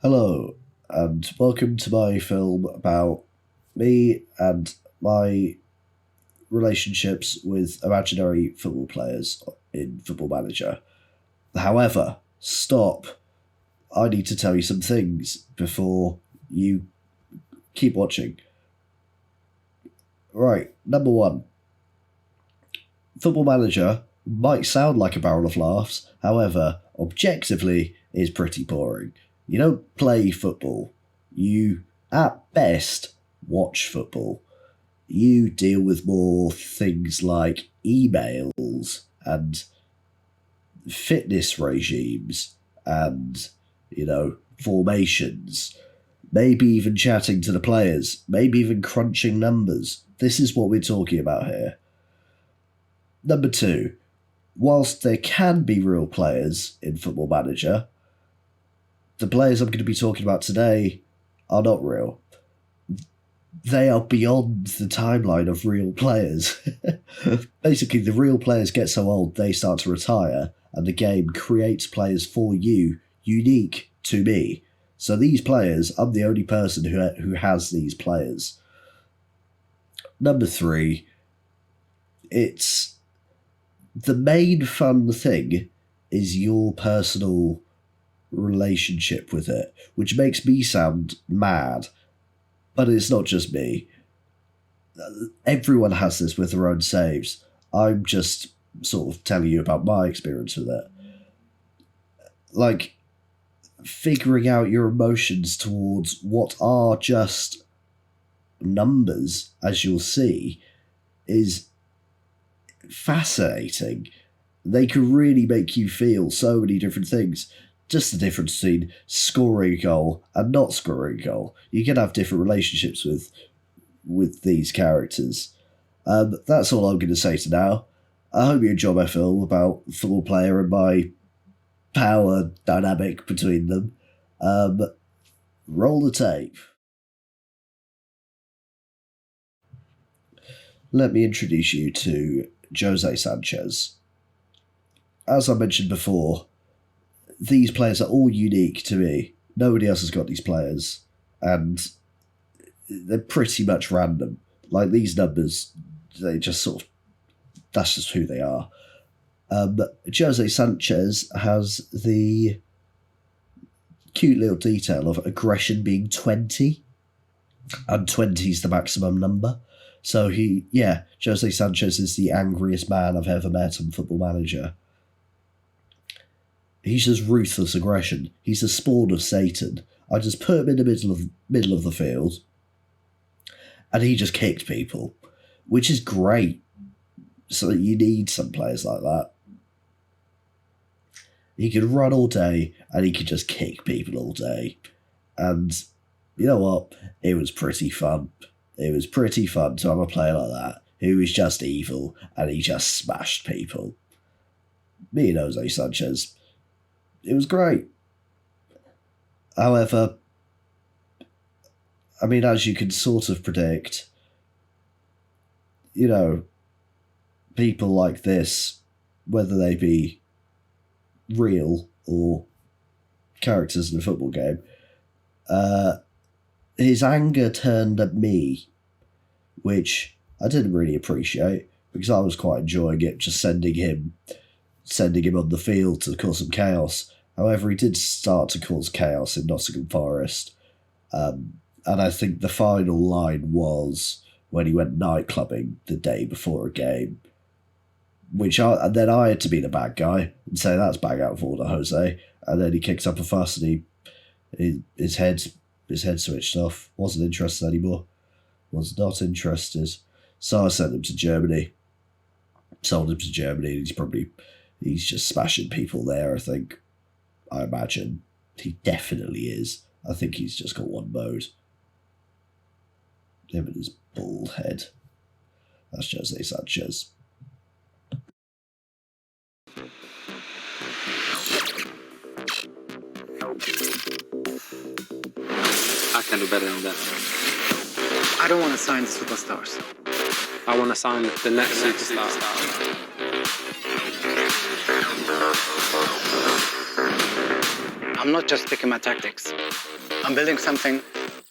Hello, and welcome to my film about me and my relationships with imaginary football players in Football Manager. However, stop. I need to tell you some things before you keep watching. Right, number one, Football Manager might sound like a barrel of laughs, however, objectively, is pretty boring. You don't play football. You, at best, watch football. You deal with more things like emails and fitness regimes and, formations. Maybe even chatting to the players. Maybe even crunching numbers. This is what we're talking about here. Number two, whilst there can be real players in Football Manager, the players I'm going to be talking about today are not real. They are beyond the timeline of real players. Basically, the real players get so old they start to retire, and the game creates players for you, unique to me. So these players, I'm the only person who has these players. Number three, it's the main fun thing is your personal relationship with it, which makes me sound mad, but it's not just me. Everyone has this with their own saves. I'm just sort of telling you about my experience with it. Like, figuring out your emotions towards what are just numbers, as you'll see, is fascinating. They can really make you feel so many different things. Just the difference between scoring a goal and not scoring a goal. You can have different relationships with these characters. That's all I'm going to say for now. I hope you enjoy my film about football player and my power dynamic between them. Roll the tape. Let me introduce you to Jose Sanchez. As I mentioned before, these players are all unique to me. Nobody else has got these players, and they're pretty much random. Like, these numbers, they just sort of, that's just who they are. Jose Sanchez has the cute little detail of aggression being 20, and 20 is the maximum number. So Jose Sanchez is the angriest man I've ever met on Football Manager. He's just ruthless aggression. He's the spawn of Satan. I just put him in the middle of the field, and he just kicked people, which is great. So you need some players like that. He could run all day, and he could just kick people all day. And you know what? It was pretty fun. It was pretty fun to have a player like that who was just evil, and he just smashed people. Me and Jose Sanchez, it was great. However, I mean, as you can sort of predict, people like this, whether they be real or characters in a football game, his anger turned at me, which I didn't really appreciate because I was quite enjoying it, just sending him on the field to cause some chaos. However, he did start to cause chaos in Nottingham Forest. And I think the final line was when he went night clubbing the day before a game, and then I had to be the bad guy and say that's bang out of order, Jose. And then he kicked up a fuss and his head switched off. Wasn't interested anymore. Was not interested. So I sent him to Germany. Sold him to Germany, and he's just smashing people there, I think. I imagine. He definitely is. I think he's just got one mode. Him and his bald head. That's Jose Sanchez. I can do better than that. I don't want to sign superstars. I want to sign the next superstar. I'm not just picking my tactics. I'm building something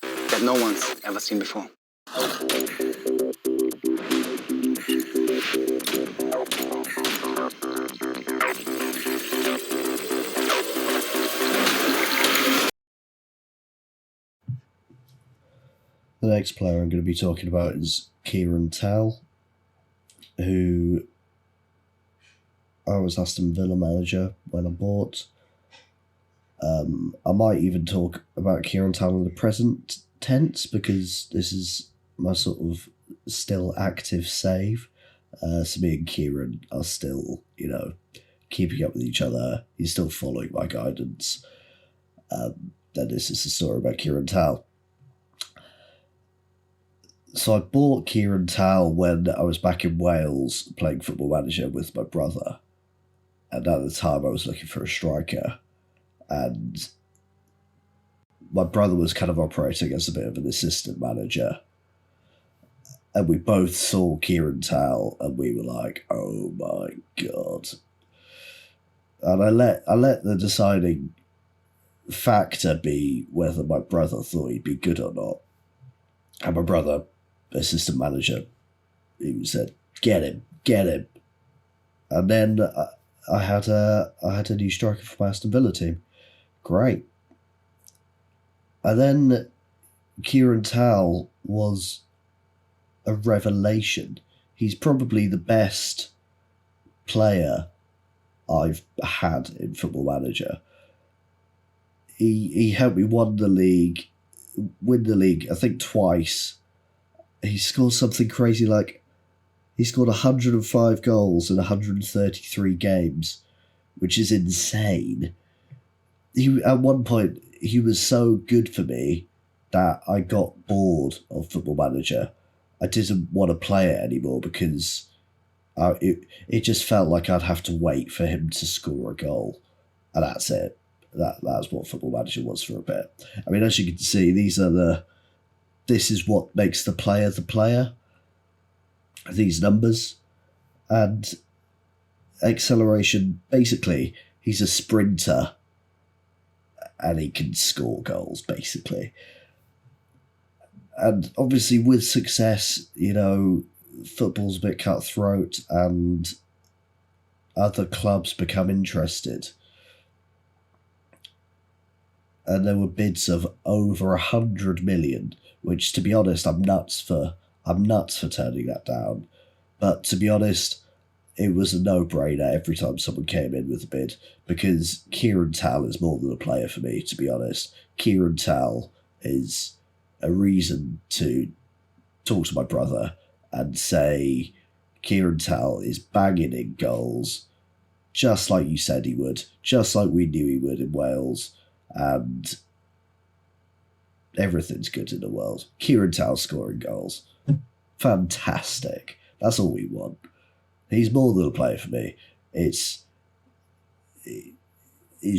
that no one's ever seen before. The next player I'm going to be talking about is Kieran Tell, who I was Aston Villa manager when I bought. I might even talk about Kieran Tell in the present tense because this is my sort of still active save. So me and Kieran are still, keeping up with each other. He's still following my guidance. Then this is the story about Kieran Tell. So I bought Kieran Tell when I was back in Wales playing Football Manager with my brother. And at the time I was looking for a striker. And my brother was kind of operating as a bit of an assistant manager. And we both saw Kieran Tell and we were like, oh my God. And I let the deciding factor be whether my brother thought he'd be good or not. And my brother, assistant manager, he said, get him. And then I had a new striker for my Aston Villa team. Great. And then Kieran Tell was a revelation. He's probably the best player I've had in Football Manager. He helped me win the league, I think twice. He scored something crazy like he scored 105 goals in 133 games, which is insane. At one point, he was so good for me that I got bored of Football Manager. I didn't want to play it anymore because it just felt like I'd have to wait for him to score a goal. And that's it. That's what Football Manager was for a bit. I mean, as you can see, this is what makes the player. These numbers. And acceleration, basically, he's a sprinter and he can score goals, basically. And obviously with success, football's a bit cutthroat and other clubs become interested. And there were bids of over 100 million, which, to be honest, I'm nuts for turning that down. But to be honest, it was a no-brainer every time someone came in with a bid, because Kieran Tell is more than a player for me, to be honest. Kieran Tell is a reason to talk to my brother and say Kieran Tell is banging in goals, just like you said he would, just like we knew he would in Wales, and everything's good in the world. Kieran Tell scoring goals. Fantastic. That's all we want. He's more than a player for me. He's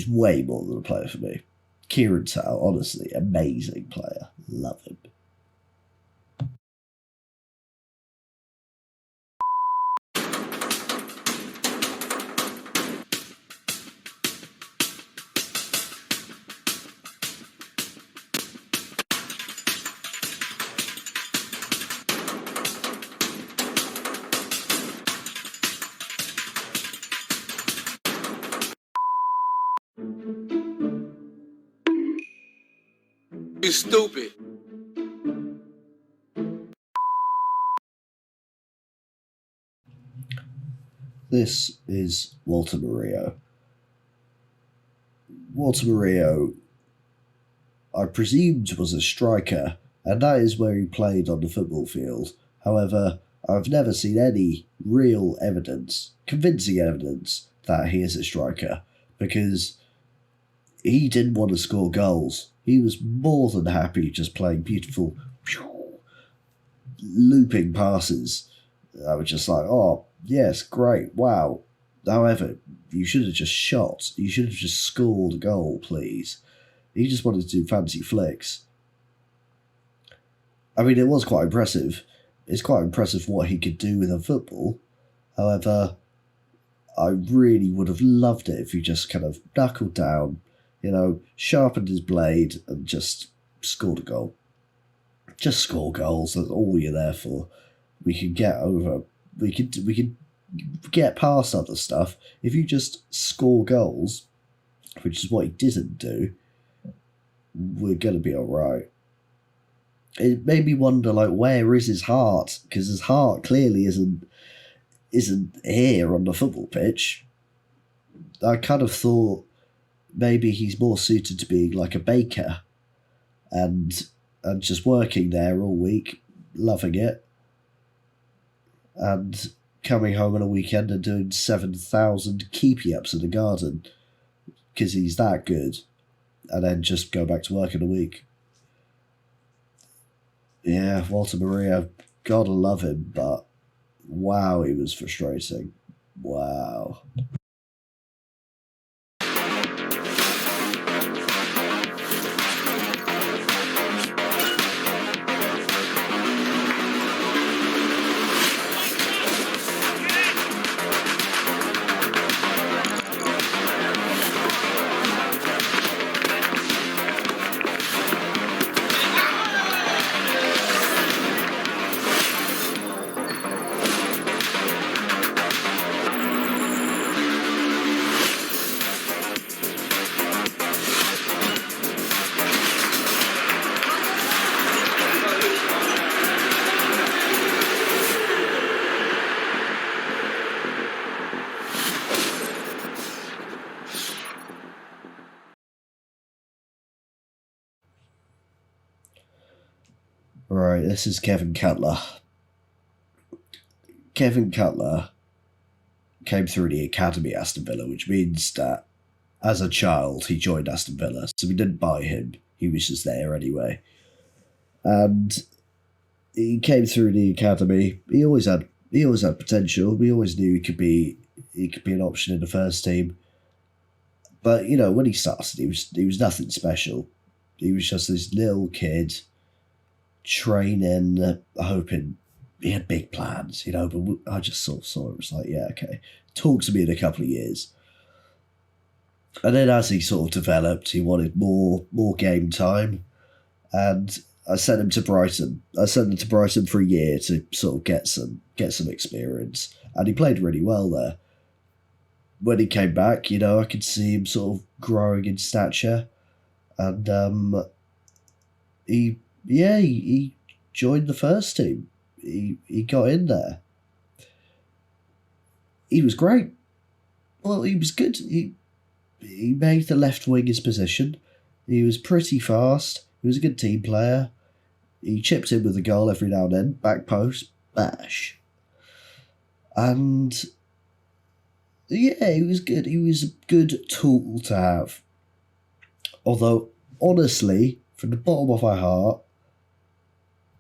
way more than a player for me. Kieran Tell, honestly, amazing player. Love him. You stupid. This is Walter Murillo. Walter Murillo, I presumed, was a striker, and that is where he played on the football field. However, I've never seen any real evidence, convincing evidence, that he is a striker, because he didn't want to score goals. He was more than happy just playing beautiful, looping passes. I was just like, oh, yes, great, wow. However, you should have just shot. You should have just scored a goal, please. He just wanted to do fancy flicks. I mean, it was quite impressive. It's quite impressive what he could do with a football. However, I really would have loved it if he just kind of knuckled down. sharpened his blade and just scored a goal. Just score goals. That's all you're there for. We can get over. We could get past other stuff if you just score goals, which is what he didn't do. We're gonna be all right. It made me wonder, where is his heart? Because his heart clearly isn't here on the football pitch. I kind of thought maybe he's more suited to being like a baker and just working there all week, loving it, and coming home on a weekend and doing 7,000 keepy-ups in the garden because he's that good, and then just go back to work in a week. Yeah, Walter Maria, gotta love him, but wow, he was frustrating. Wow. Right, this is Kevin Cutler. Kevin Cutler came through the academy at Aston Villa, which means that as a child he joined Aston Villa, so we didn't buy him. He was just there anyway. And he came through the academy. He always had potential. We always knew he could be an option in the first team. But when he started, he was nothing special. He was just this little kid training, hoping. He had big plans, but I just sort of saw it. It was like, yeah, okay, talk to me in a couple of years. And then as he sort of developed, he wanted more game time, and I sent him to Brighton. I sent him to Brighton for a year to sort of get some experience, and he played really well there. When he came back, I could see him sort of growing in stature, and he joined the first team. He got in there. He was great. Well, he was good. He made the left wing his position. He was pretty fast. He was a good team player. He chipped in with a goal every now and then. Back post, bash. And yeah, he was good. He was a good tool to have. Although, honestly, from the bottom of my heart,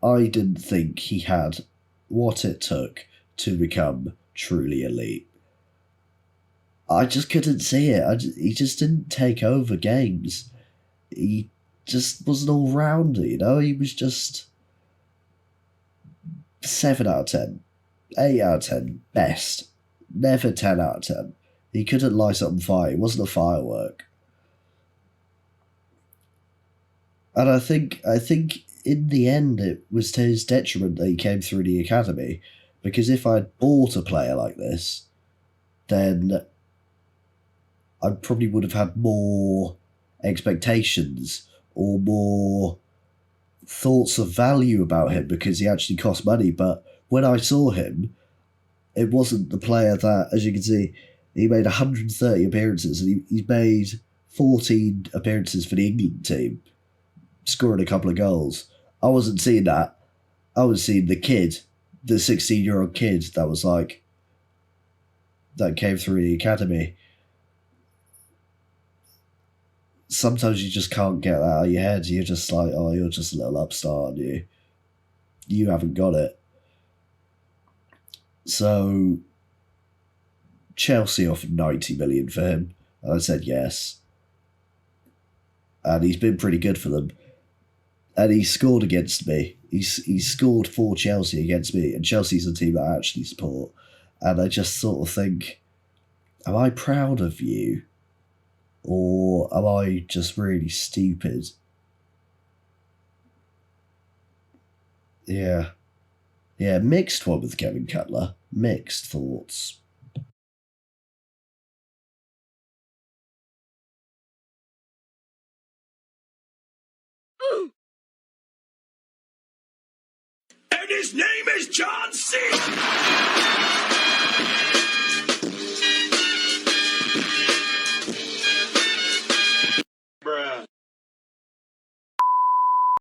I didn't think he had what it took to become truly elite. I just couldn't see it. He just didn't take over games. He just was an all-rounder, He was just 7 out of 10. 8 out of 10, best. Never 10 out of 10. He couldn't light up on fire. He wasn't a firework. And I think in the end it was to his detriment that he came through the academy, because if I'd bought a player like this, then I probably would have had more expectations or more thoughts of value about him because he actually cost money. But when I saw him, it wasn't the player that, as you can see, he made 130 appearances and he's made 14 appearances for the England team, scoring a couple of goals. I wasn't seeing that. I was seeing the kid, the 16-year-old kid that came through the academy. Sometimes you just can't get that out of your head. You're just like, oh, you're just a little upstart, and you haven't got it. So Chelsea offered 90 million for him, and I said yes. And he's been pretty good for them. And he scored against me. He scored for Chelsea against me, and Chelsea's a team that I actually support. And I just sort of think, am I proud of you? Or am I just really stupid? Yeah. Yeah, mixed one with Kevin Cutler. Mixed thoughts. And his name is John C.